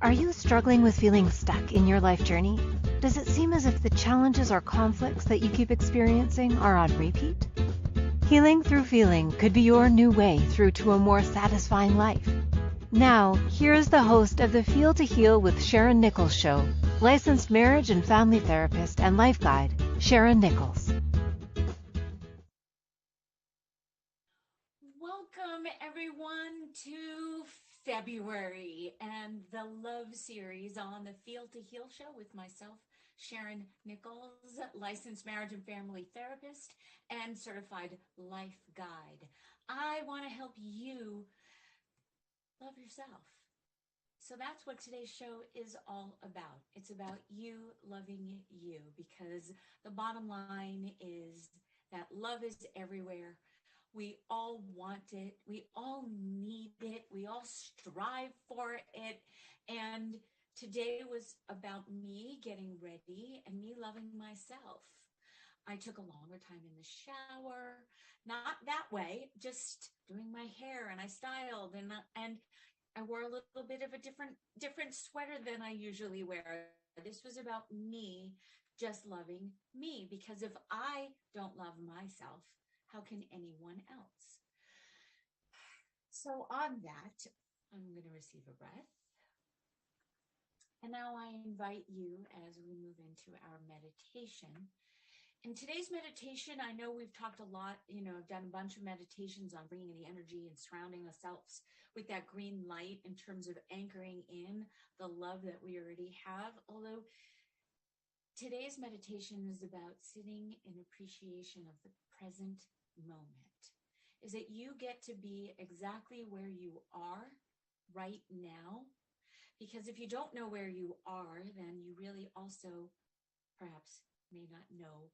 Are you struggling with feeling stuck in your life journey? Does it seem as if the challenges or conflicts that you keep experiencing are on repeat? Healing through feeling could be your new way through to a more satisfying life. Now, here is the host of the Feel to Heal with Sharyn Nichols show, licensed marriage and family therapist and life guide, Sharyn Nichols. Welcome everyone to February and the love series on the Feel to Heal show with myself, Sharyn Nichols, licensed marriage and family therapist and certified life guide. I want to help you love yourself. So that's what today's show is all about. It's about you loving you, because the bottom line is that love is everywhere. We all want it. We all need it. We all strive for it. And today was about me getting ready and me loving myself. I took a longer time in the shower, not that way, just doing my hair, and I styled and I wore a little bit of a different sweater than I usually wear. This was about me just loving me, because if I don't love myself, how can anyone else? So on that, I'm going to receive a breath. And now I invite you, as we move into our meditation. In today's meditation, I know we've talked a lot, I've done a bunch of meditations on bringing the energy and surrounding ourselves with that green light in terms of anchoring in the love that we already have. Although today's meditation is about sitting in appreciation of the present moment, is that you get to be exactly where you are right now. Because if you don't know where you are, then you really also perhaps may not know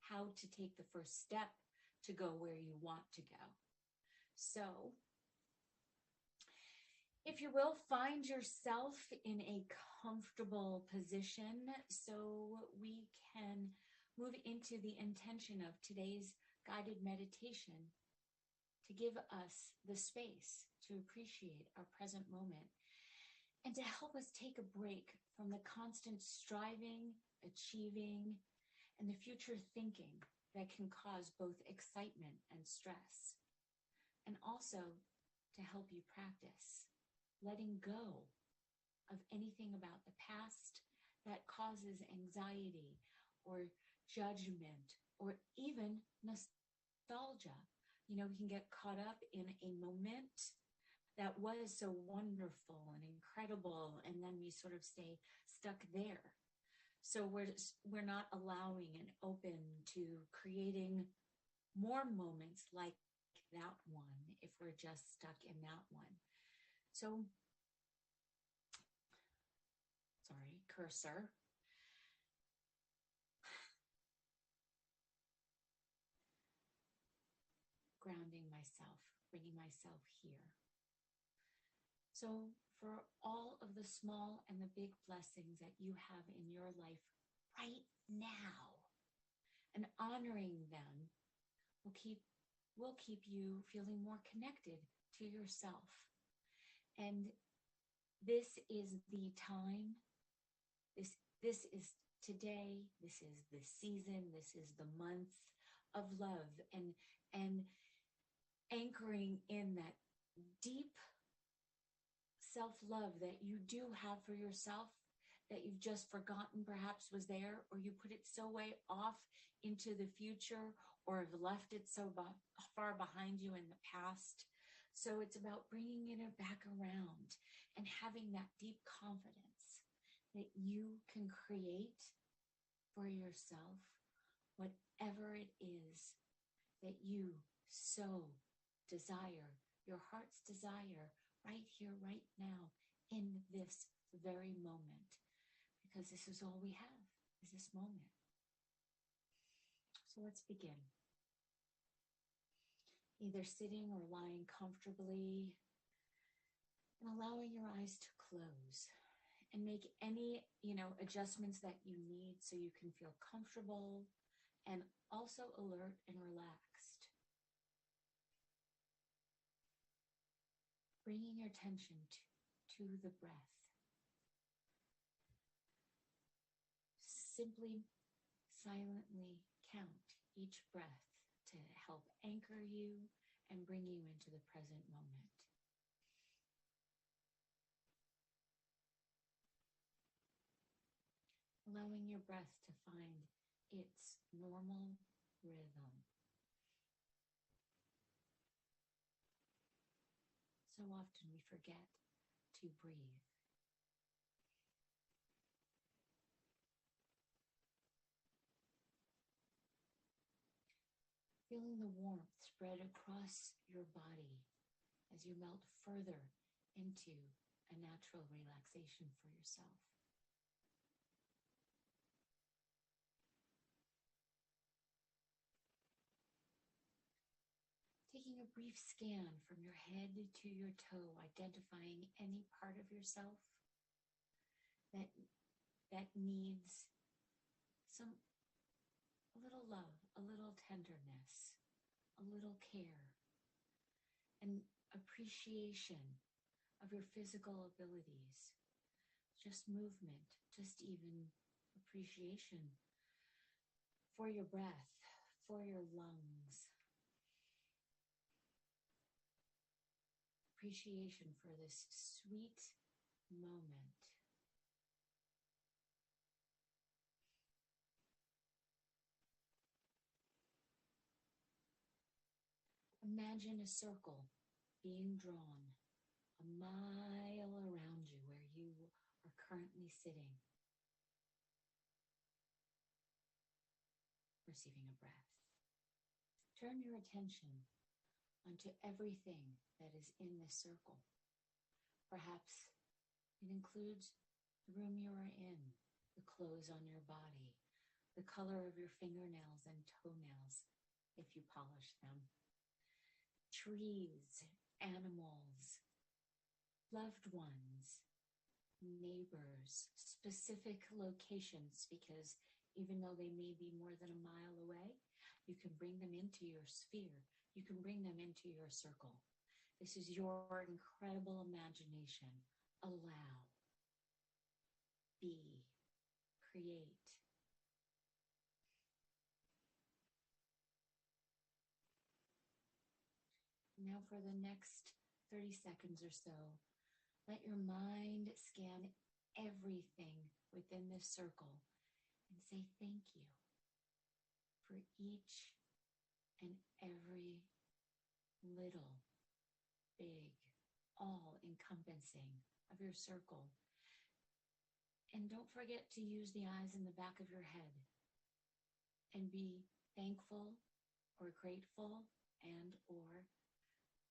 how to take the first step to go where you want to go. So, if you will, find yourself in a comfortable position so we can move into the intention of today's guided meditation to give us the space to appreciate our present moment and to help us take a break from the constant striving, achieving, and the future thinking that can cause both excitement and stress. And also to help you practice letting go of anything about the past that causes anxiety or judgment or even nostalgia. We can get caught up in a moment that was so wonderful and incredible, and then we sort of stay stuck there. So we're not allowing and open to creating more moments like that one if we're just stuck in that one. So, sorry, cursor. Grounding myself, bringing myself here. So for all of the small and the big blessings that you have in your life right now, and honoring them will keep you feeling more connected to yourself. And this is the time, this is today, this is the season, this is the month of love, and anchoring in that deep self-love that you do have for yourself, that you've just forgotten perhaps was there, or you put it so way off into the future, or have left it so far behind you in the past. So it's about bringing it back around and having that deep confidence that you can create for yourself whatever it is that you so desire, your heart's desire, right here, right now, in this very moment. Because this is all we have, is this moment. So let's begin. Either sitting or lying comfortably, and allowing your eyes to close, and make any, adjustments that you need so you can feel comfortable and also alert and relaxed. Bringing your attention to the breath. simply silently count each breath to help anchor you and bring you into the present moment. Allowing your breath to find its normal rhythm. So often we forget to breathe. Feeling the warmth spread across your body as you melt further into a natural relaxation for yourself. Taking a brief scan from your head to your toe, identifying any part of yourself that needs a little love, a little tenderness, a little care, and appreciation of your physical abilities, just movement, just even appreciation for your breath, for your lungs, appreciation for this sweet moment. Imagine a circle being drawn a mile around you where you are currently sitting, receiving a breath. Turn your attention onto everything that is in this circle. Perhaps it includes the room you are in, the clothes on your body, the color of your fingernails and toenails if you polish them, trees, animals, loved ones, neighbors, specific locations, because even though they may be more than a mile away, you can bring them into your sphere. You can bring them into your circle. This is your incredible imagination. Allow, be, create. Now for the next 30 seconds or so, let your mind scan everything within this circle and say thank you for each and every little, big, all-encompassing of your circle. And don't forget to use the eyes in the back of your head and be thankful or grateful and or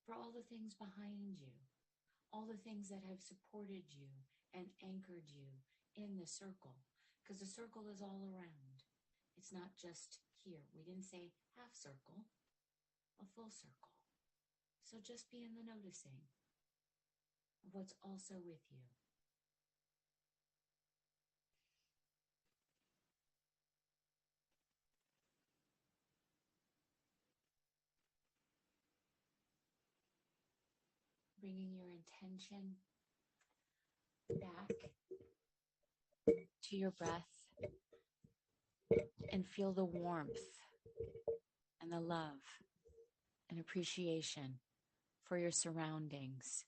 for all the things behind you, all the things that have supported you and anchored you in the circle, because the circle is all around. It's not just here. We didn't say half circle, a full circle. So just be in the noticing of what's also with you. Bringing your intention back to your breath and feel the warmth and the love and appreciation for your surroundings.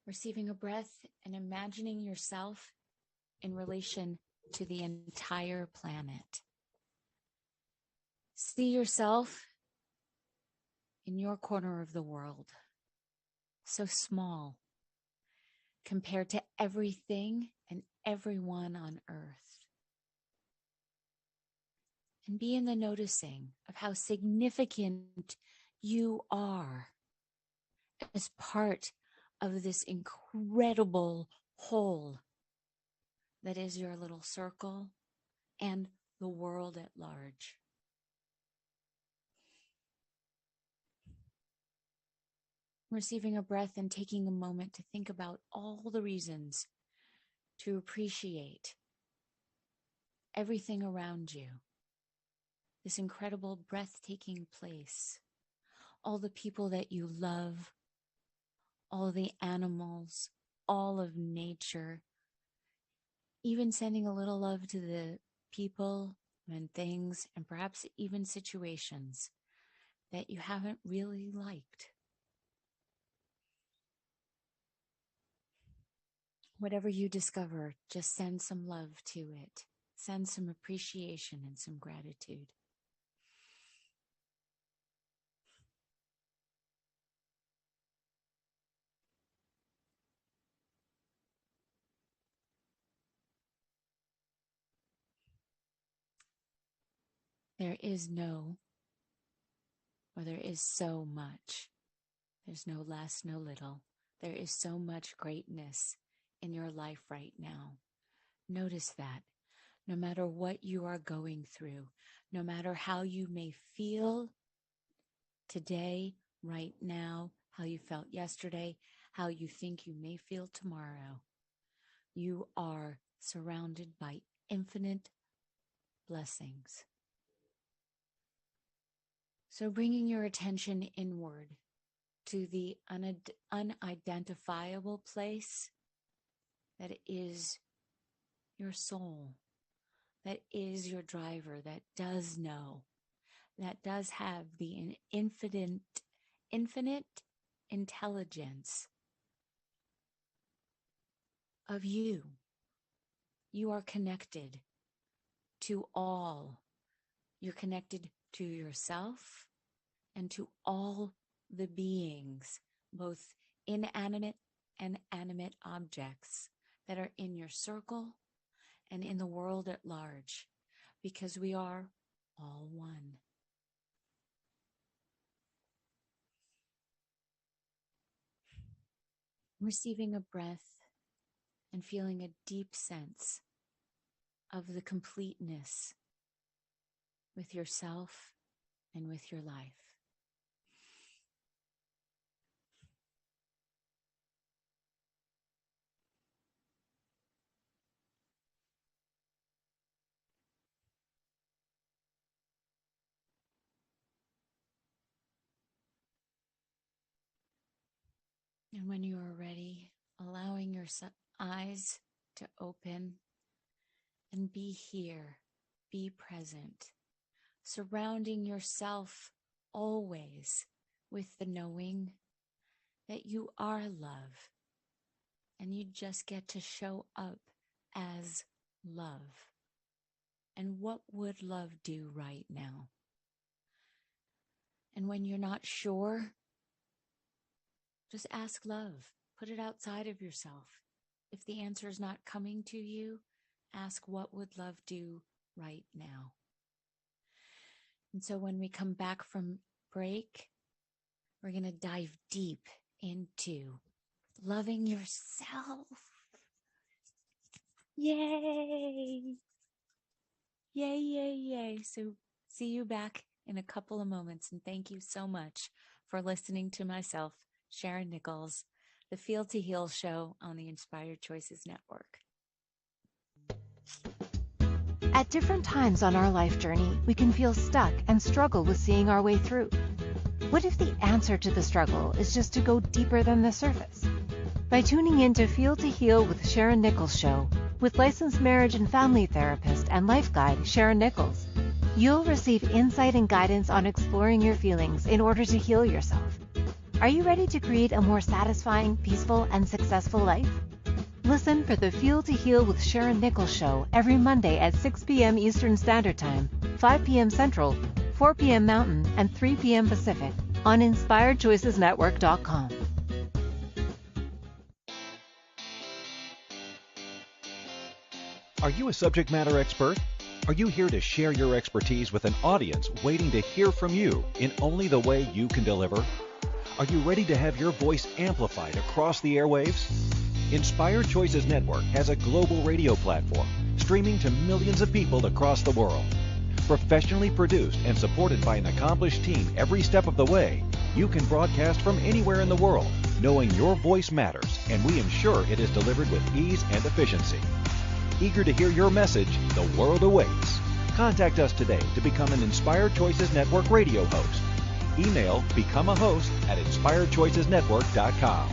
Receiving a breath and imagining yourself in relation to the entire planet. See yourself in your corner of the world, so small compared to everything and everyone on earth. And be in the noticing of how significant you are as part of this incredible whole that is your little circle and the world at large. Receiving a breath and taking a moment to think about all the reasons to appreciate everything around you, this incredible breathtaking place, all the people that you love, all the animals, all of nature, even sending a little love to the people and things and perhaps even situations that you haven't really liked. Whatever you discover, just send some love to it. Send some appreciation and some gratitude. There is no, or there is so much. There's no less, no little. There is so much greatness in your life right now. Notice that. No matter what you are going through, no matter how you may feel today, right now, how you felt yesterday, how you think you may feel tomorrow, you are surrounded by infinite blessings. So bringing your attention inward to the unidentifiable place that is your soul, that is your driver, that does know, that does have the infinite intelligence of you. You are connected to all. You're connected to yourself and to all the beings, both inanimate and animate objects that are in your circle and in the world at large, because we are all one. Receiving a breath and feeling a deep sense of the completeness with yourself and with your life. And when you are ready, allowing your eyes to open and be here, be present, surrounding yourself always with the knowing that you are love and you just get to show up as love. And what would love do right now? And when you're not sure, just ask love. Put it outside of yourself. If the answer is not coming to you, ask what would love do right now? And so when we come back from break, we're going to dive deep into loving yourself. Yay! Yay, yay, yay. So see you back in a couple of moments. And thank you so much for listening to myself, Sharyn Nichols, the Feel to Heal show on the Inspired Choices Network. At different times on our life journey, we can feel stuck and struggle with seeing our way through. What if the answer to the struggle is just to go deeper than the surface? By tuning in to Feel to Heal with Sharyn Nichols show, with licensed marriage and family therapist and life guide Sharyn Nichols, you'll receive insight and guidance on exploring your feelings in order to heal yourself. Are you ready to create a more satisfying, peaceful, and successful life? Listen for the Feel to Heal with Sharyn Nichols show every Monday at 6 p.m. Eastern Standard Time, 5 p.m. Central, 4 p.m. Mountain, and 3 p.m. Pacific on InspiredChoicesNetwork.com. Are you a subject matter expert? Are you here to share your expertise with an audience waiting to hear from you in only the way you can deliver? Are you ready to have your voice amplified across the airwaves? Inspired Choices Network has a global radio platform streaming to millions of people across the world. Professionally produced and supported by an accomplished team every step of the way, you can broadcast from anywhere in the world, knowing your voice matters, and we ensure it is delivered with ease and efficiency. Eager to hear your message, the world awaits. Contact us today to become an Inspired Choices Network radio host. Email become a host at inspiredchoicesnetwork.com.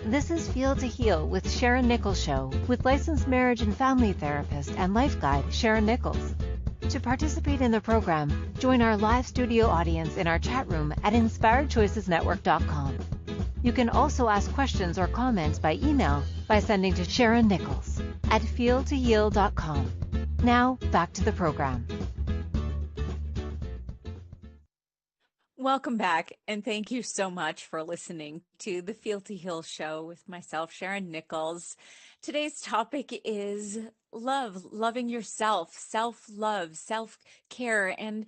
This is Feel to Heal with Sharyn Nichols Show with licensed marriage and family therapist and life guide Sharyn Nichols. To participate in the program, join our live studio audience in our chat room at inspiredchoicesnetwork.com. You can also ask questions or comments by email by sending to Sharyn Nichols at feeltoheal.com. Now, back to the program. Welcome back, and thank you so much for listening to the Feel to Heal show with myself, Sharyn Nichols. Today's topic is love, loving yourself, self-love, self-care. And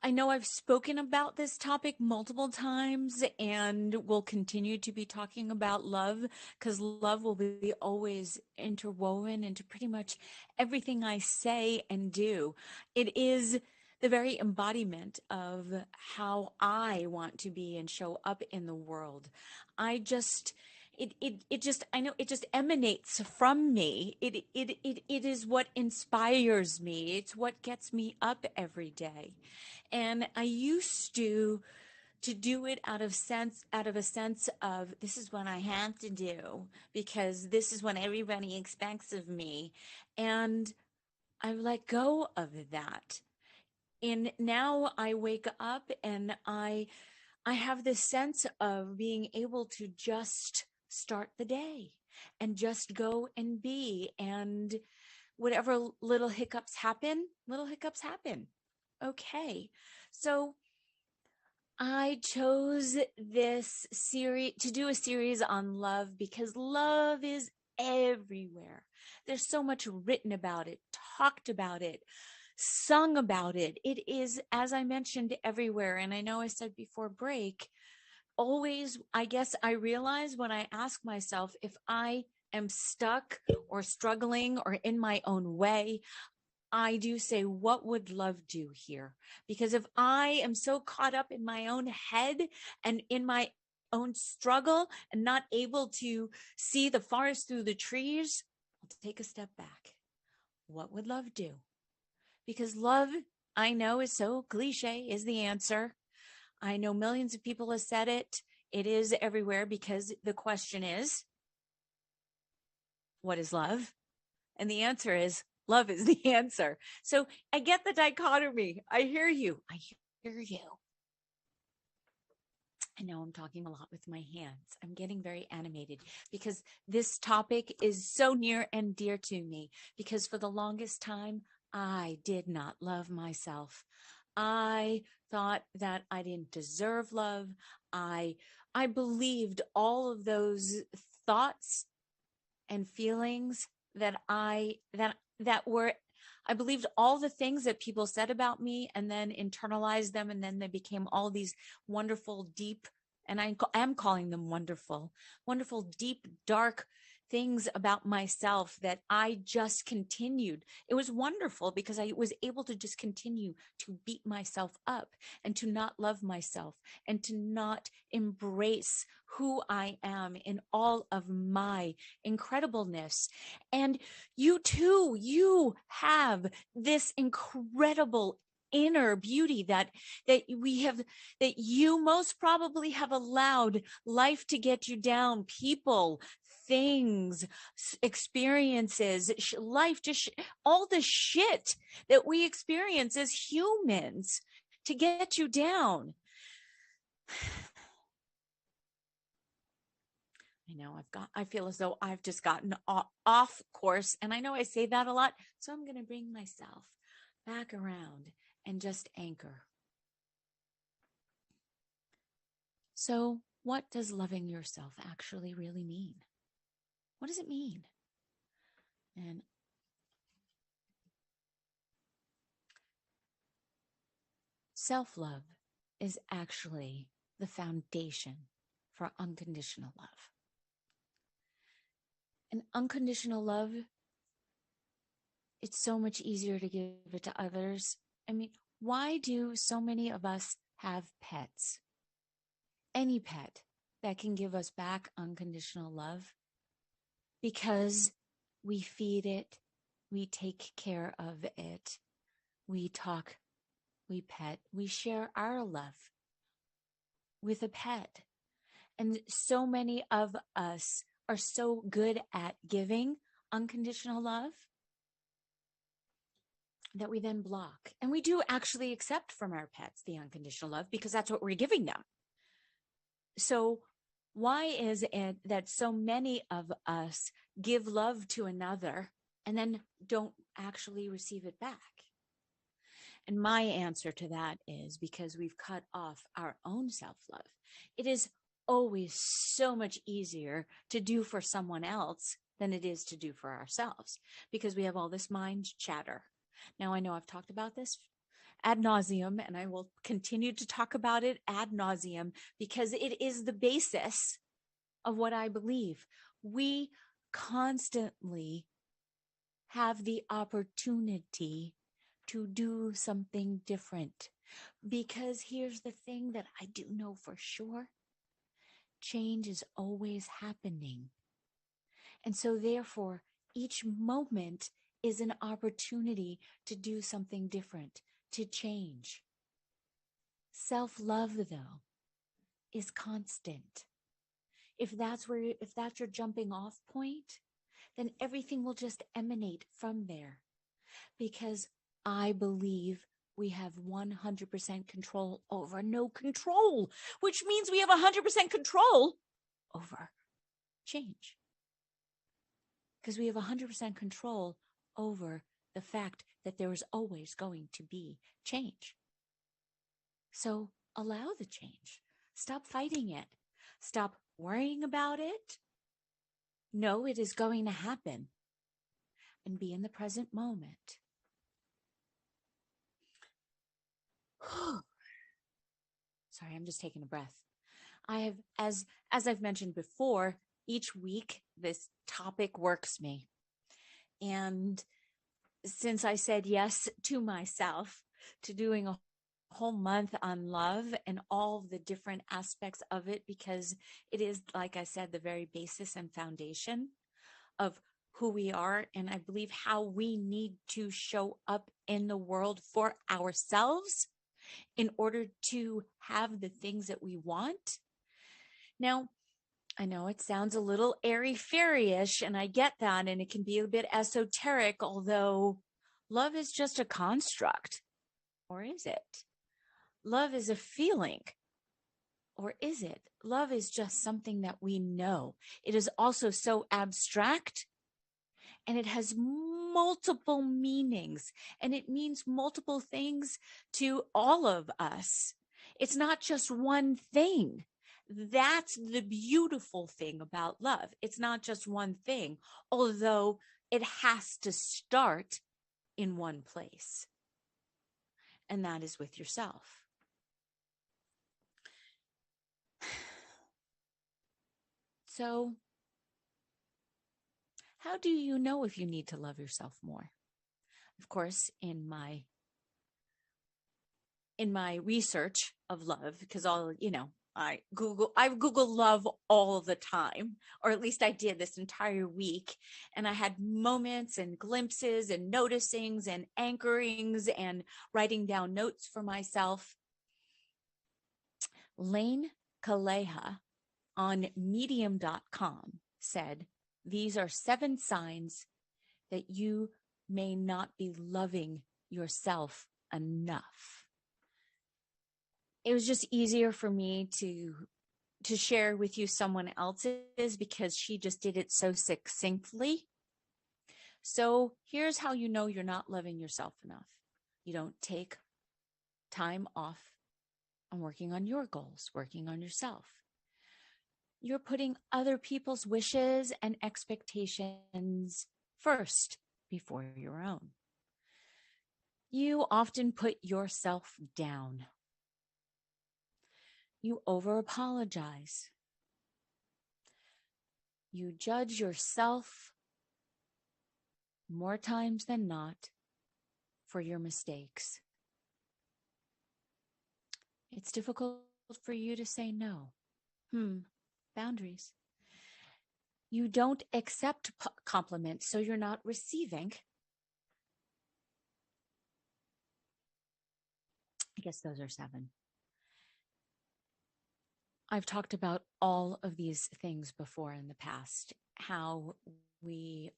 I know I've spoken about this topic multiple times and will continue to be talking about love because love will be always interwoven into pretty much everything I say and do. It is the very embodiment of how I want to be and show up in the world. I just emanates from me. It is what inspires me. It's what gets me up every day. And I used to do it out of a sense of this is what I have to do because this is what everybody expects of me. And I've let go of that. And now I wake up and I have this sense of being able to just start the day and just go and be. And whatever little hiccups happen. Okay. So I chose this series to do a series on love because love is everywhere. There's so much written about it, talked about it, sung about it. It is, as I mentioned, everywhere. And I know I said before break, always, I guess I realize when I ask myself if I am stuck or struggling or in my own way, I do say, what would love do here? Because if I am so caught up in my own head and in my own struggle and not able to see the forest through the trees, I'll take a step back. What would love do? Because love, I know, is so cliche, is the answer. I know millions of people have said it. It is everywhere because the question is, what is love? And the answer is, love is the answer. So I get the dichotomy. I hear you. I know I'm talking a lot with my hands. I'm getting very animated because this topic is so near and dear to me because for the longest time, I did not love myself. I thought that I didn't deserve love. I believed all of those thoughts and feelings I believed all the things that people said about me and then internalized them. And then they became all these wonderful, deep, and I am calling them wonderful, deep, dark things about myself that I just continued. It was wonderful because I was able to just continue to beat myself up and to not love myself and to not embrace who I am in all of my incredibleness. And you too, you have this incredible inner beauty that you most probably have allowed life to get you down, people, things, experiences, life, just all the shit that we experience as humans to get you down. I know I feel as though I've just gotten off course, and I know I say that a lot, so I'm going to bring myself back around and just anchor. So, what does loving yourself actually really mean? What does it mean? And self-love is actually the foundation for unconditional love. And unconditional love, it's so much easier to give it to others. I mean, why do so many of us have pets? Any pet that can give us back unconditional love? Because we feed it, we take care of it, we talk, we pet, we share our love with a pet. And so many of us are so good at giving unconditional love that we then block. And we do actually accept from our pets the unconditional love because that's what we're giving them. So why is it that so many of us give love to another and then don't actually receive it back? And my answer to that is because we've cut off our own self-love. It is always so much easier to do for someone else than it is to do for ourselves because we have all this mind chatter. Now, I know I've talked about this ad nauseum, and I will continue to talk about it ad nauseum because it is the basis of what I believe. We constantly have the opportunity to do something different because here's the thing that I do know for sure. Change is always happening. And so therefore, each moment is an opportunity to do something different, to change. Self-love, though, is constant. If that's your jumping off point, then everything will just emanate from there. Because I believe we have 100% control over no control, which means we have 100% control over change. Because we have 100% control over the fact that there is always going to be change. So allow the change. Stop fighting it. Stop worrying about it. Know it is going to happen. And be in the present moment. Sorry, I'm just taking a breath. I have, as I've mentioned before, each week this topic works me. And since I said yes to myself to doing a whole month on love and all the different aspects of it, because it is, like I said, the very basis and foundation of who we are. And I believe how we need to show up in the world for ourselves in order to have the things that we want. Now, I know it sounds a little airy-fairy-ish, and I get that, and it can be a bit esoteric, although love is just a construct. Or is it? Love is a feeling. Or is it? Love is just something that we know. It is also so abstract, and it has multiple meanings, and it means multiple things to all of us. It's not just one thing. That's the beautiful thing about love. It's not just one thing, although it has to start in one place, and that is with yourself. So, how do you know if you need to love yourself more? Of course, in my research of love, because I Google love all the time, or at least I did this entire week. And I had moments and glimpses and noticings and anchorings and writing down notes for myself. Lane Kaleha on medium.com said, these are 7 signs that you may not be loving yourself enough. It was just easier for me to share with you someone else's because she just did it so succinctly. So here's how you know you're not loving yourself enough. You don't take time off on working on your goals, working on yourself. You're putting other people's wishes and expectations first before your own. You often put yourself down. You over-apologize. You judge yourself more times than not for your mistakes. It's difficult for you to say no. Boundaries. You don't accept compliments, so you're not receiving. I guess those are 7. I've talked about all of these things before in the past, how we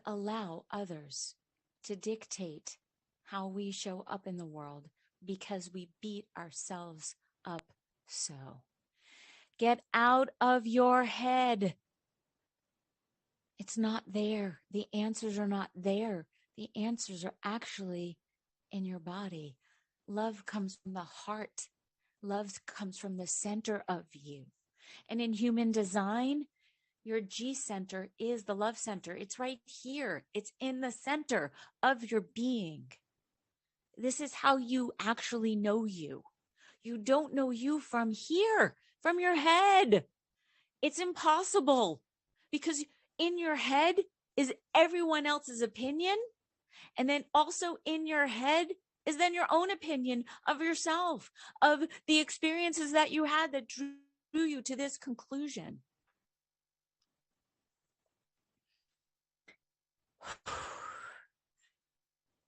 allow others to dictate how we show up in the world because we beat ourselves up so. Get out of your head. It's not there. The answers are not there. The answers are actually in your body. Love comes from the heart. Love comes from the center of you. And in human design, your G center is the love center. It's right here. It's in the center of your being. This is how you actually know you. You don't know you from here, from your head. It's impossible because in your head is everyone else's opinion. And then also in your head is then your own opinion of yourself, of the experiences that you had that drew you to this conclusion.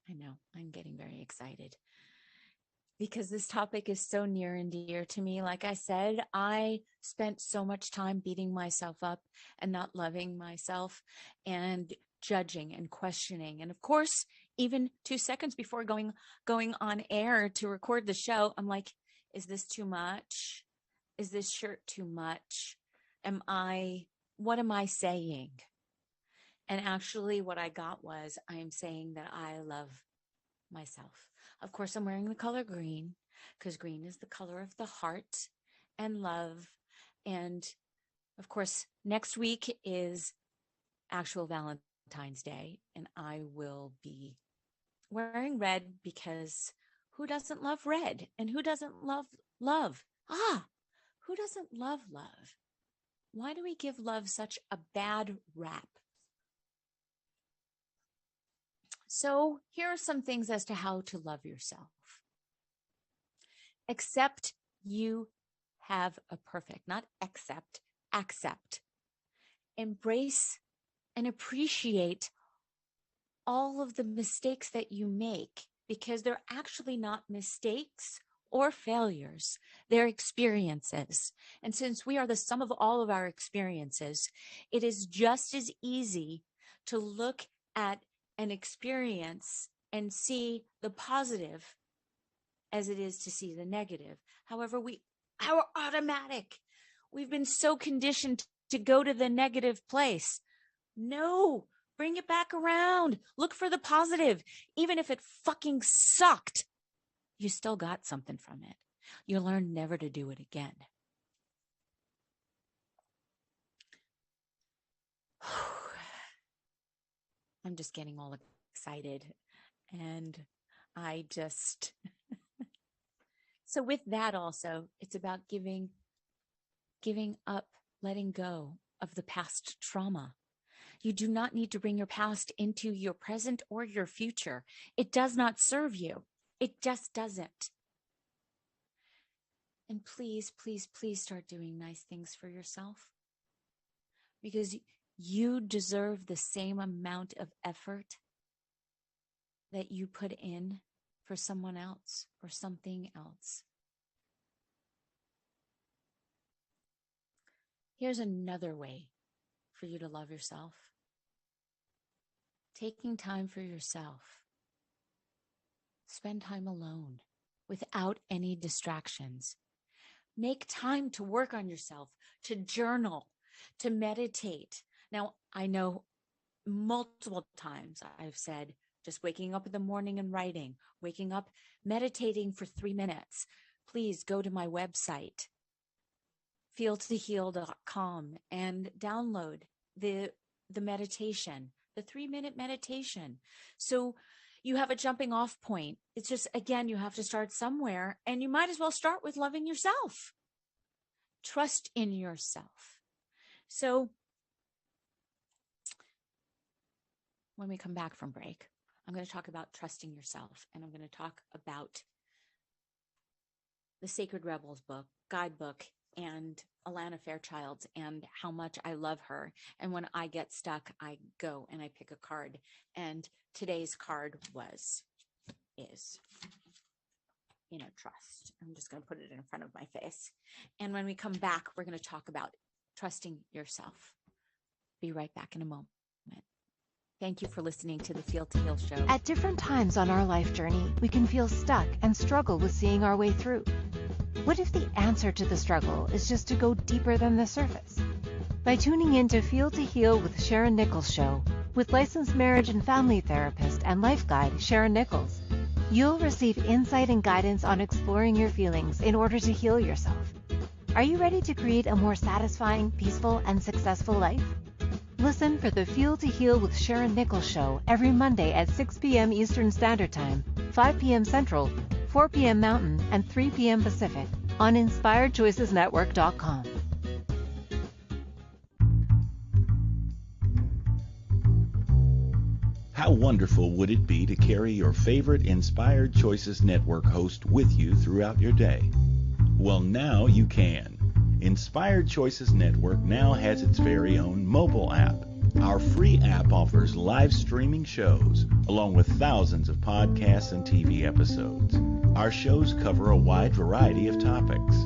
I know, I'm getting very excited because this topic is so near and dear to me. Like I said, I spent so much time beating myself up and not loving myself and judging and questioning. And of course, even 2 seconds before going on air to record the show, I'm like, is this too much? Is this shirt too much? What am I saying? And actually what I got was, I am saying that I love myself. Of course, I'm wearing the color green because green is the color of the heart and love. And of course, next week is actual Valentine's Day, and I will be wearing red because who doesn't love red? And who doesn't love love? Who doesn't love love? Why do we give love such a bad rap? So here are some things as to how to love yourself. Accept you have a perfect, not accept. Embrace and appreciate all of the mistakes that you make because they're actually not mistakes or failures. They're experiences. And since we are the sum of all of our experiences, it is just as easy to look at an experience and see the positive as it is to see the negative. However, our automatic, we've been so conditioned to go to the negative place. No, bring it back around. Look for the positive. Even if it fucking sucked, you still got something from it. You learn never to do it again. I'm just getting all excited. And so with that also, it's about giving up, letting go of the past trauma. You do not need to bring your past into your present or your future. It does not serve you. It just doesn't. And please, please, please start doing nice things for yourself because you deserve the same amount of effort that you put in for someone else or something else. Here's another way for you to love yourself. Taking time for yourself. Spend time alone without any distractions. Make time to work on yourself, to journal, to meditate. Now, I know multiple times I've said, just waking up in the morning and writing, waking up, meditating for 3 minutes. Please go to my website, feeltoheal.com, and download the meditation, the 3-minute meditation. So you have a jumping off point. It's just, again, you have to start somewhere, and you might as well start with loving yourself. Trust in yourself. So when we come back from break, I'm going to talk about trusting yourself, and I'm going to talk about the Sacred Rebels book, guidebook, and Alana Fairchild's, and how much I love her. And when I get stuck, I go and I pick a card. And today's card is inner trust. I'm just going to put it in front of my face. And when we come back, we're going to talk about trusting yourself. Be right back in a moment. Thank you for listening to the Feel to Heal show. At different times on our life journey, we can feel stuck and struggle with seeing our way through. What if the answer to the struggle is just to go deeper than the surface? By tuning in to Feel to Heal with Sharyn Nichols show, with licensed marriage and family therapist and life guide Sharyn Nichols, you'll receive insight and guidance on exploring your feelings in order to heal yourself. Are you ready to create a more satisfying, peaceful, and successful life? Listen for the Feel to Heal with Sharyn Nichols show every Monday at 6 p.m. Eastern Standard Time, 5 p.m. Central, 4 p.m. Mountain, and 3 p.m. Pacific on InspiredChoicesNetwork.com. How wonderful would it be to carry your favorite Inspired Choices Network host with you throughout your day? Well, now you can. Inspired Choices Network now has its very own mobile app. Our free app offers live streaming shows, along with thousands of podcasts and TV episodes. Our shows cover a wide variety of topics.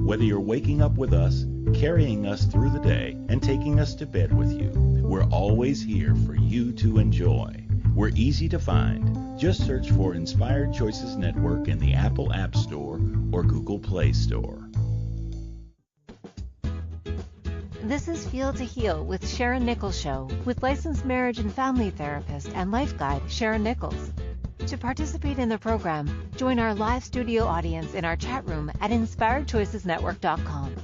Whether you're waking up with us, carrying us through the day, and taking us to bed with you, we're always here for you to enjoy. We're easy to find. Just search for Inspired Choices Network in the Apple App Store or Google Play Store. This is Feel to Heal with Sharyn Nichols show, with licensed marriage and family therapist and life guide Sharyn Nichols. To participate in the program, join our live studio audience in our chat room at InspiredChoicesNetwork.com.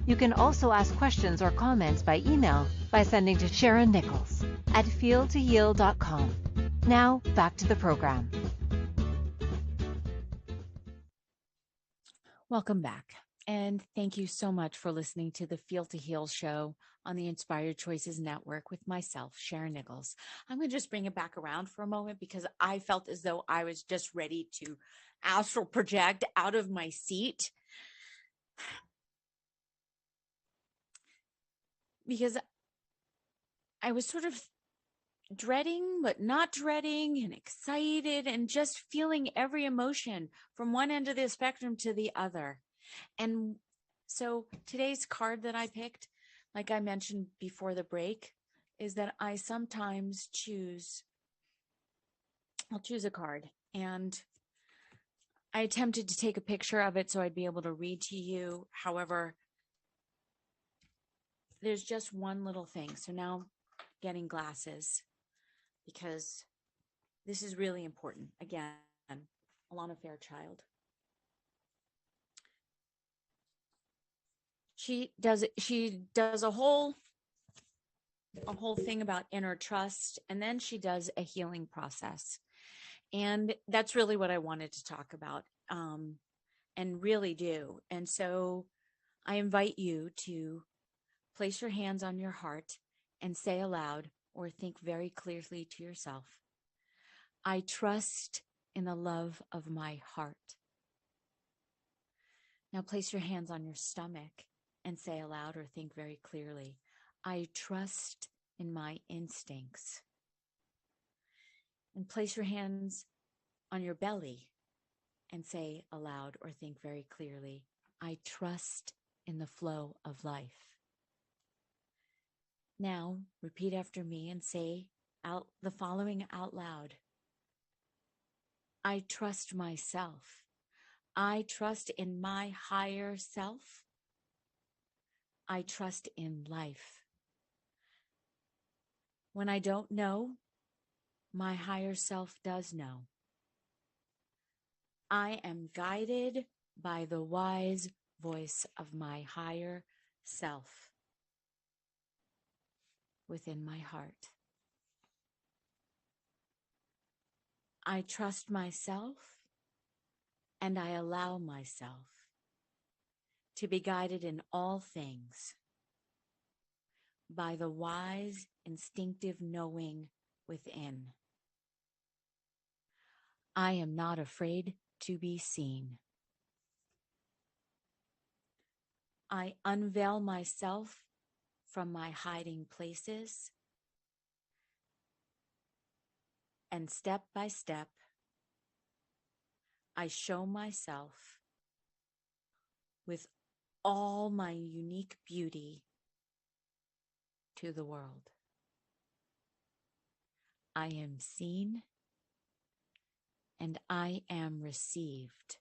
You can also ask questions or comments by email by sending to Sharyn Nichols at feeltoheal.com. Now, back to the program. Welcome back. And thank you so much for listening to the Feel to Heal show on the Inspired Choices Network with myself, Sharyn Nichols. I'm going to just bring it back around for a moment because I felt as though I was just ready to astral project out of my seat. Because I was sort of dreading, but not dreading, and excited, and just feeling every emotion from one end of the spectrum to the other. And so today's card that I picked, like I mentioned before the break, is that I sometimes I'll choose a card, and I attempted to take a picture of it so I'd be able to read to you. However, there's just one little thing. So now getting glasses, because this is really important. Again, Alana Fairchild. She does a whole thing about inner trust, and then she does a healing process. And that's really what I wanted to talk about, and really do. And so I invite you to place your hands on your heart and say aloud or think very clearly to yourself, I trust in the love of my heart. Now place your hands on your stomach and say aloud or think very clearly, I trust in my instincts. And place your hands on your belly and say aloud or think very clearly, I trust in the flow of life. Now repeat after me and say out the following out loud. I trust myself. I trust in my higher self. I trust in life. When I don't know, my higher self does know. I am guided by the wise voice of my higher self within my heart. I trust myself, and I allow myself to be guided in all things by the wise, instinctive knowing within. I am not afraid to be seen. I unveil myself from my hiding places, and step by step, I show myself with all my unique beauty to the world. I am seen and I am received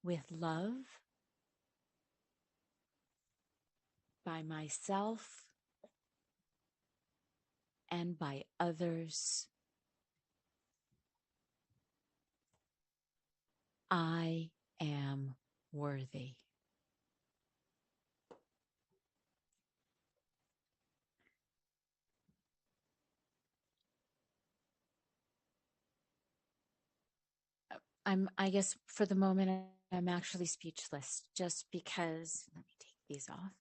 with love by myself and by others. I am worthy. I guess for the moment, I'm actually speechless just because, let me take these off.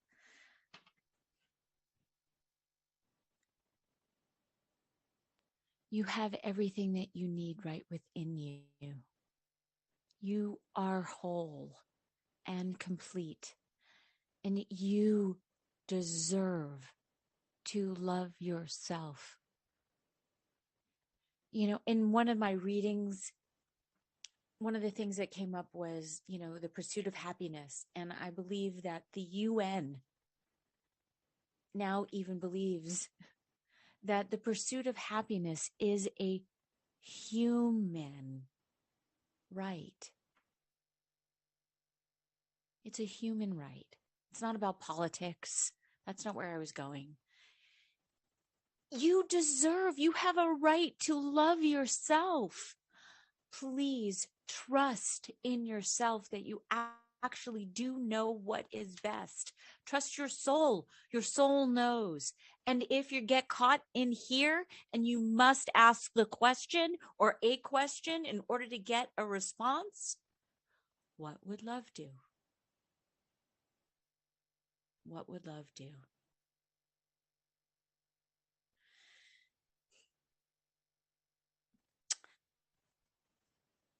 You have everything that you need right within you. You are whole and complete, and you deserve to love yourself. You know, in one of my readings, one of the things that came up was, the pursuit of happiness. And I believe that the UN now even believes that the pursuit of happiness is a human right. It's a human right. It's not about politics. That's not where I was going. You have a right to love yourself. Please trust in yourself that you actually do know what is best. Trust your soul. Your soul knows. And if you get caught in here and you must ask the question or a question in order to get a response, what would love do? What would love do?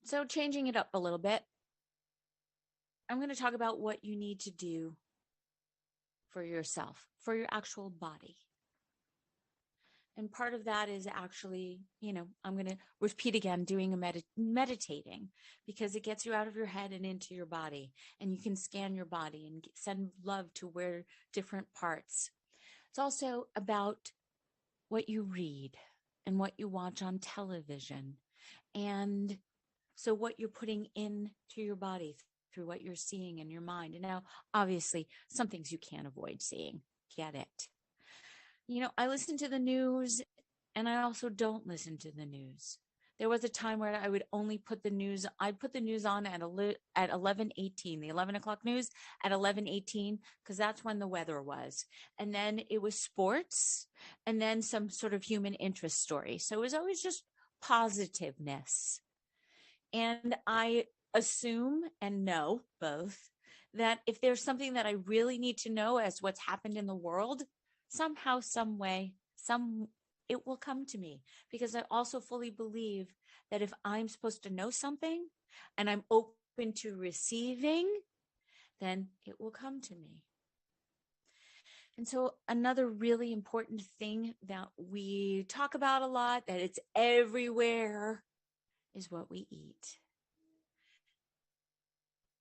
So changing it up a little bit, I'm going to talk about what you need to do for yourself, for your actual body. And part of that is actually, I'm going to repeat again, doing meditating, because it gets you out of your head and into your body, and you can scan your body and send love to where different parts. It's also about what you read and what you watch on television. And so what you're putting into your body through what you're seeing in your mind. And now, obviously, some things you can't avoid seeing. Get it. I listen to the news, and I also don't listen to the news. There was a time where I would only put the news. I'd put the news on at 11:18, the 11 o'clock news at 11:18, because that's when the weather was. And then it was sports, and then some sort of human interest story. So it was always just positiveness. And I assume and know both that if there's something that I really need to know as what's happened in the world, somehow, some way, it will come to me, because I also fully believe that if I'm supposed to know something and I'm open to receiving, then it will come to me. And so another really important thing that we talk about a lot, that it's everywhere, is what we eat.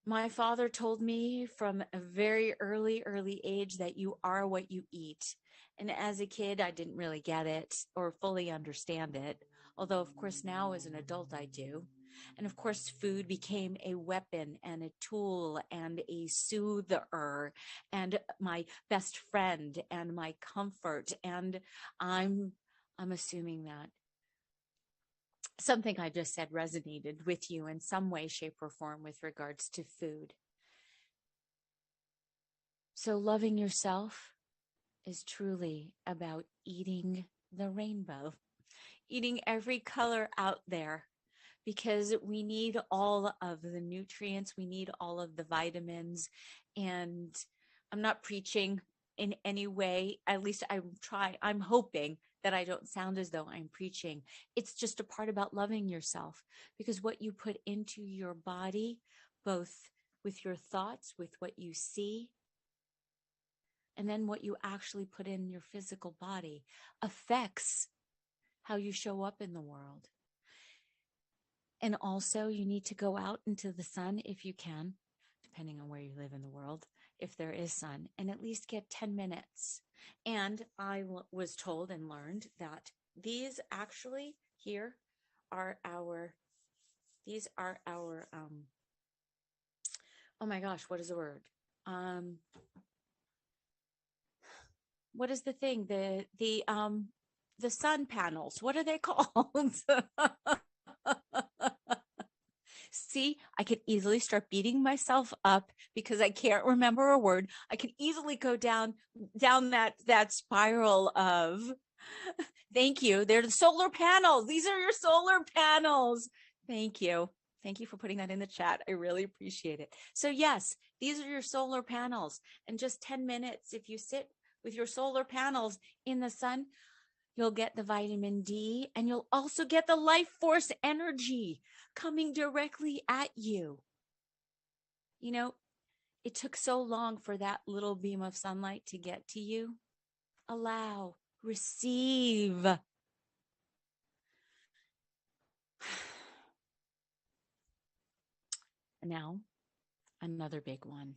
My father told me from a very early age that you are what you eat. And as a kid, I didn't really get it or fully understand it. Although, of course, now as an adult, I do. And of course, food became a weapon and a tool and a soother and my best friend and my comfort. And I'm assuming that something I just said resonated with you in some way, shape, or form with regards to food. So loving yourself is truly about eating the rainbow, eating every color out there, because we need all of the nutrients, we need all of the vitamins. And I'm not preaching in any way, at least I'm hoping that I don't sound as though I'm preaching. It's just a part about loving yourself, because what you put into your body, both with your thoughts, with what you see, and then what you actually put in your physical body, affects how you show up in the world. And also, you need to go out into the sun if you can, depending on where you live in the world, if there is sun, and at least get 10 minutes. And I was told and learned that these actually here are oh my gosh, what is the word? What is the thing? The sun panels. What are they called? See, I could easily start beating myself up because I can't remember a word. I can easily go down that spiral of thank you. They're the solar panels. These are your solar panels. Thank you. Thank you for putting that in the chat. I really appreciate it. So yes, these are your solar panels. And just 10 minutes, if you sit with your solar panels in the sun, you'll get the vitamin D, and you'll also get the life force energy coming directly at you. You know, it took so long for that little beam of sunlight to get to you. Allow, receive. And now, another big one.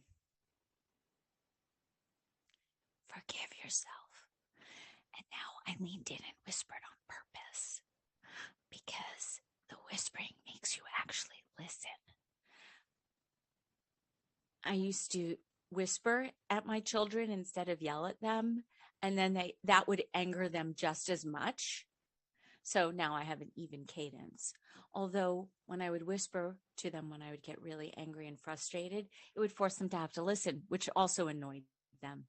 Forgive yourself. And now I leaned in and whispered on purpose, because the whispering makes you actually listen. I used to whisper at my children instead of yell at them, and then that would anger them just as much. So now I have an even cadence. Although when I would whisper to them when I would get really angry and frustrated, it would force them to have to listen, which also annoyed them.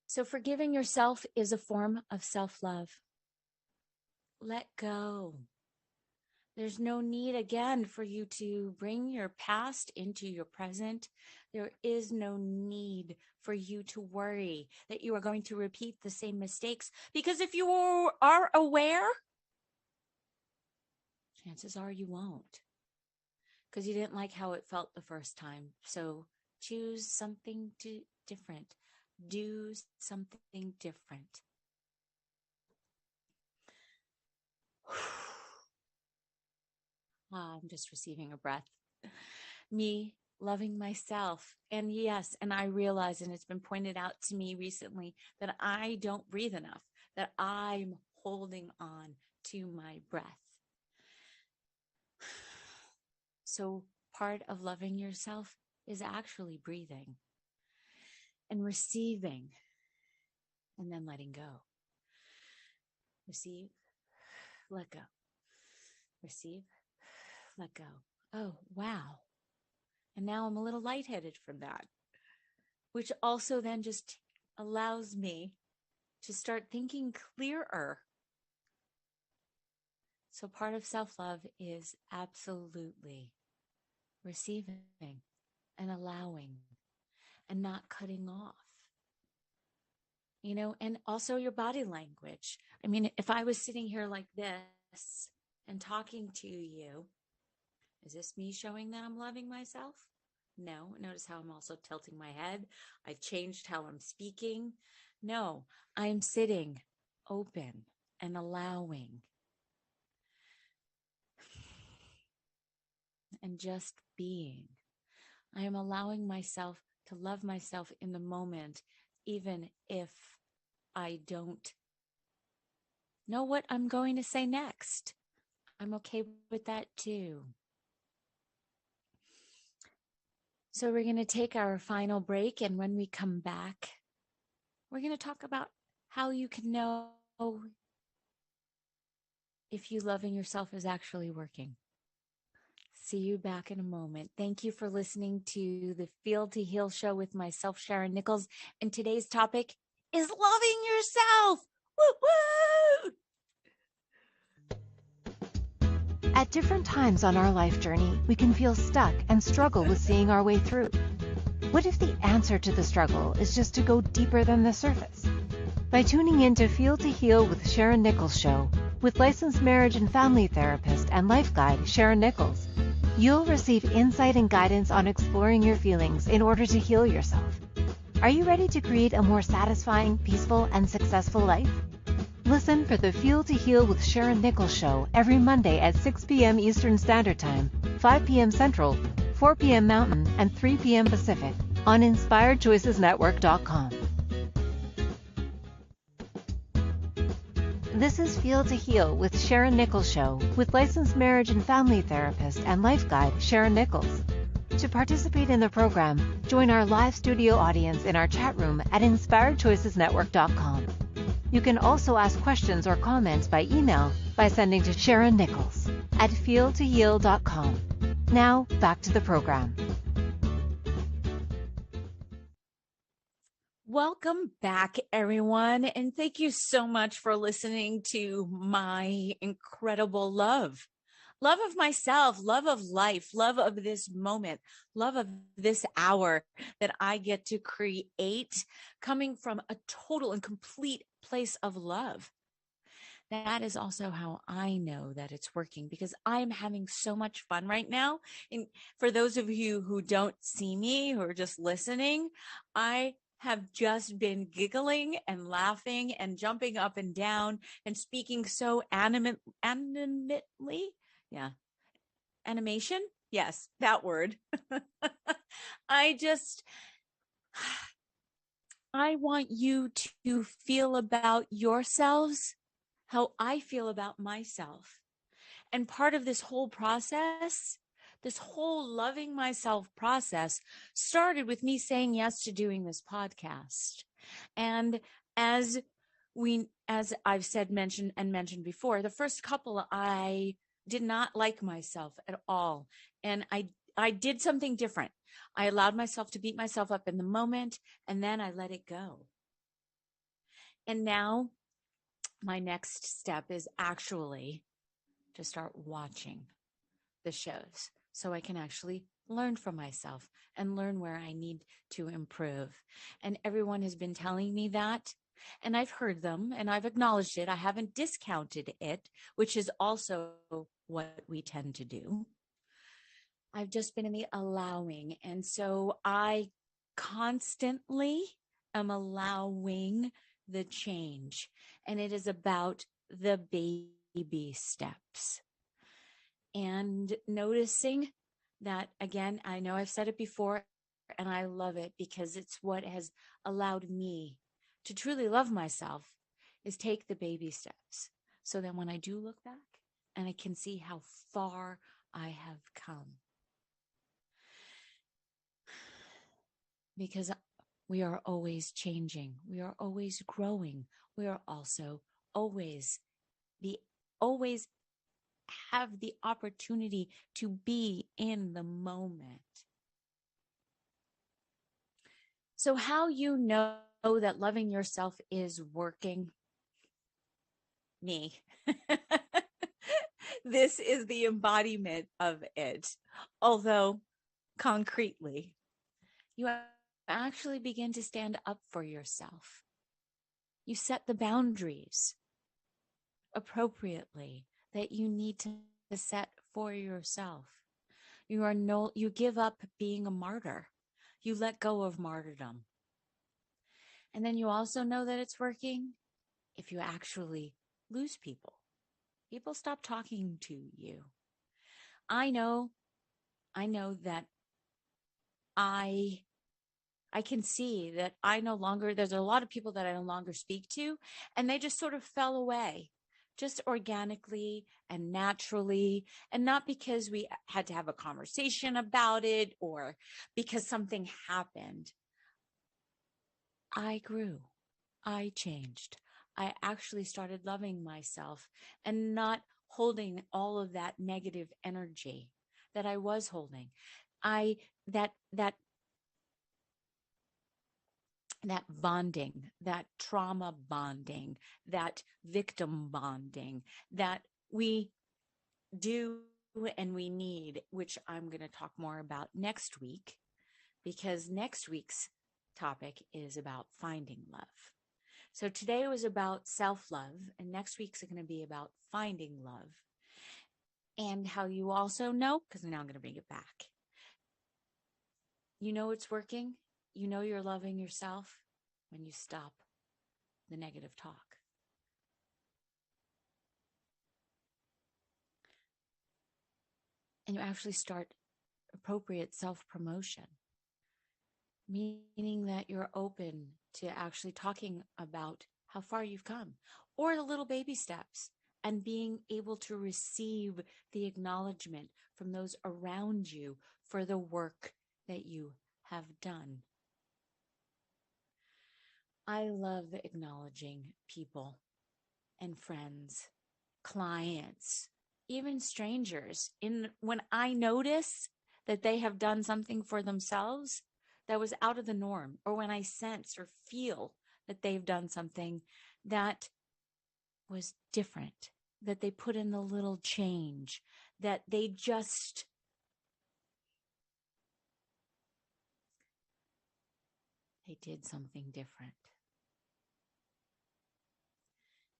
So forgiving yourself is a form of self-love. Let go. There's no need, again, for you to bring your past into your present. There is no need for you to worry that you are going to repeat the same mistakes, because if you are aware, chances are you won't, because you didn't like how it felt the first time. So choose something different. Do something different. I'm just receiving a breath. Me loving myself. And yes, and I realize, and it's been pointed out to me recently, that I don't breathe enough, that I'm holding on to my breath. So part of loving yourself is actually breathing and receiving, and then letting go. Receive, let go. Receive, let go. Oh, wow. And now I'm a little lightheaded from that, which also then just allows me to start thinking clearer. So part of self-love is absolutely receiving and allowing and not cutting off. You know, and also your body language. I mean, if I was sitting here like this and talking to you, is this me showing that I'm loving myself? No. Notice how I'm also tilting my head. I've changed how I'm speaking. No, I'm sitting open and allowing and just being. I am allowing myself to love myself in the moment, even if I don't know what I'm going to say next. I'm okay with that too. So we're going to take our final break, and when we come back, we're going to talk about how you can know if you loving yourself is actually working. See you back in a moment. Thank you for listening to the Feel to Heal show with myself, Sharyn Nichols. And today's topic is loving yourself. Woo woo! At different times on our life journey, we can feel stuck and struggle with seeing our way through. What if the answer to the struggle is just to go deeper than the surface? By tuning in to Feel to Heal with Sharyn Nichols show, with licensed marriage and family therapist and life guide Sharyn Nichols, you'll receive insight and guidance on exploring your feelings in order to heal yourself. Are you ready to create a more satisfying, peaceful, and successful life? Listen for the Feel to Heal with Sharyn Nichols show every Monday at 6 p.m. Eastern Standard Time, 5 p.m. Central, 4 p.m. Mountain, and 3 p.m. Pacific on InspiredChoicesNetwork.com. This is Feel to Heal with Sharyn Nichols show with licensed marriage and family therapist and life guide Sharyn Nichols. To participate in the program, join our live studio audience in our chat room at InspiredChoicesNetwork.com. You can also ask questions or comments by email by sending to Sharyn Nichols at feeltoheal.com. Now, back to the program. Welcome back, everyone, and thank you so much for listening to my incredible love of myself, love of life, love of this moment, love of this hour that I get to create coming from a total and complete place of love. That is also how I know that it's working, because I'm having so much fun right now. And for those of you who don't see me, who are just listening, I have just been giggling and laughing and jumping up and down and speaking so animately. Yeah. Animation? Yes, that word. I want you to feel about yourselves how I feel about myself. And part of this whole process, this whole loving myself process, started with me saying yes to doing this podcast. And as I've said, mentioned before, the first couple, I did not like myself at all. And I did something different. I allowed myself to beat myself up in the moment, and then I let it go. And now my next step is actually to start watching the shows so I can actually learn from myself and learn where I need to improve. And everyone has been telling me that, and I've heard them and I've acknowledged it. I haven't discounted it, which is also what we tend to do. I've just been in the allowing. And so I constantly am allowing the change. And it is about the baby steps. And noticing that, again, I know I've said it before, and I love it because it's what has allowed me to truly love myself, is take the baby steps. So then when I do look back and I can see how far I have come. Because we are always changing. We are always growing. We are also always have the opportunity to be in the moment. So how you know that loving yourself is working? Me. This is the embodiment of it. Although concretely, you actually begin to stand up for yourself. You set the boundaries appropriately that you need to set for yourself. You give up being a martyr. You let go of martyrdom. And then you also know that it's working if you actually lose people. People stop talking to you. I know that I can see that there's a lot of people that I no longer speak to, and they just sort of fell away, just organically and naturally, and not because we had to have a conversation about it or because something happened. I grew. I changed. I actually started loving myself and not holding all of that negative energy that I was holding. That bonding, that trauma bonding, that victim bonding that we do and we need, which I'm going to talk more about next week, because next week's topic is about finding love. So today was about self-love, and next week's going to be about finding love. And how you also know, because now I'm going to bring it back. You know it's working. You know you're loving yourself when you stop the negative talk. and you actually start appropriate self-promotion, meaning that you're open to actually talking about how far you've come or the little baby steps and being able to receive the acknowledgement from those around you for the work that you have done. I love acknowledging people and friends, clients, even strangers. When I notice that they have done something for themselves that was out of the norm, or when I sense or feel that they've done something that was different, that they put in the little change, that they did something different.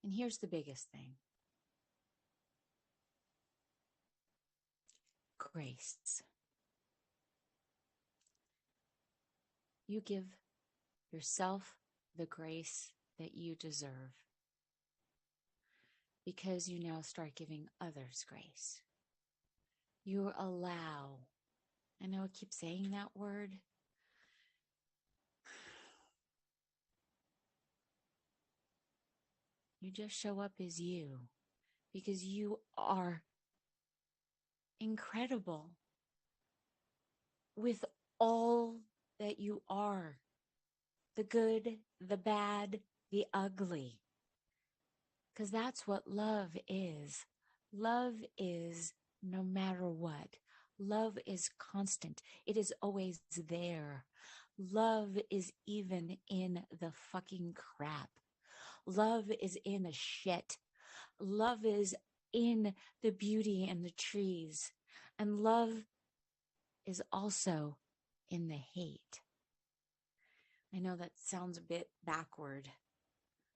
And here's the biggest thing. Grace. You give yourself the grace that you deserve because you now start giving others grace. You allow. I know I keep saying that word. You just show up as you because you are incredible with all that you are, the good, the bad, the ugly, because that's what love is. Love is no matter what. Love is constant. It is always there. Love is even in the fucking crap. Love is in the shit. Love is in the beauty and the trees. And love is also in the hate. I know that sounds a bit backward,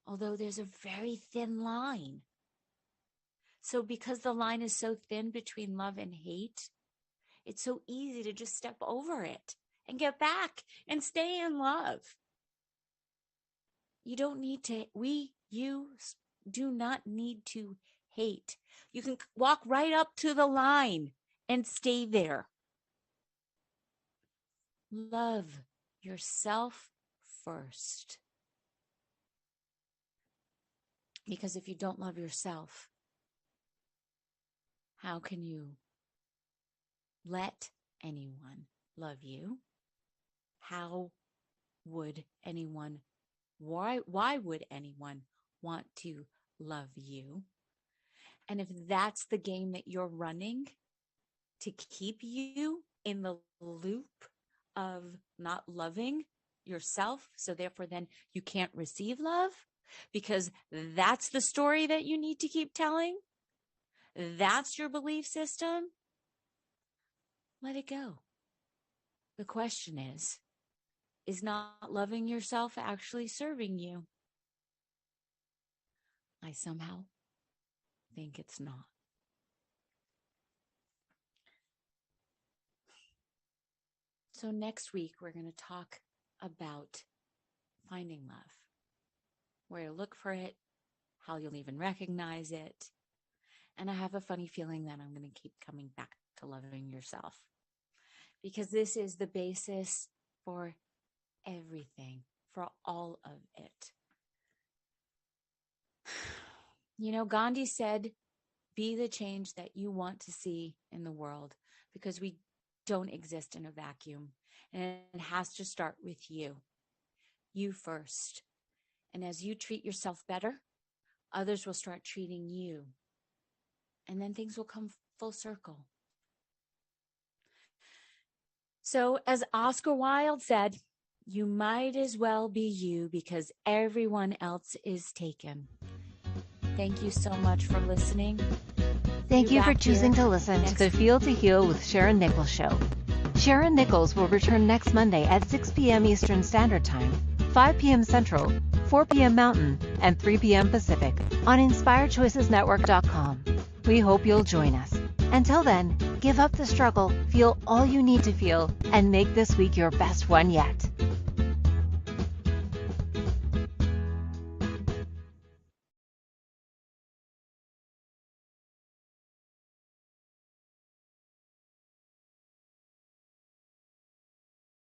although there's a very thin line. So because the line is so thin between love and hate, it's so easy to just step over it and get back and stay in love. You don't need to, you do not need to hate. You can walk right up to the line and stay there. Love yourself first. Because if you don't love yourself, how can you let anyone love you? How would anyone, why would anyone want to love you? And if that's the game that you're running to keep you in the loop of not loving yourself, so therefore then you can't receive love, because that's the story that you need to keep telling, that's your belief system, let it go. The question is not loving yourself actually serving you? I somehow think it's not. So next week, we're going to talk about finding love, where to look for it, how you'll even recognize it. And I have a funny feeling that I'm going to keep coming back to loving yourself, because this is the basis for everything, for all of it. You know, Gandhi said, be the change that you want to see in the world, because we don't exist in a vacuum. And it has to start with you. You first. And as you treat yourself better, others will start treating you. And then things will come full circle. So as Oscar Wilde said, you might as well be you because everyone else is taken. Thank you so much for listening. Thank you for choosing to listen to the Feel to Heal with Sharyn Nichols show. Sharyn Nichols will return next Monday at 6 p.m. Eastern Standard Time, 5 p.m. Central, 4 p.m. Mountain, and 3 p.m. Pacific on InspiredChoicesNetwork.com. We hope you'll join us. Until then, give up the struggle, feel all you need to feel, and make this week your best one yet.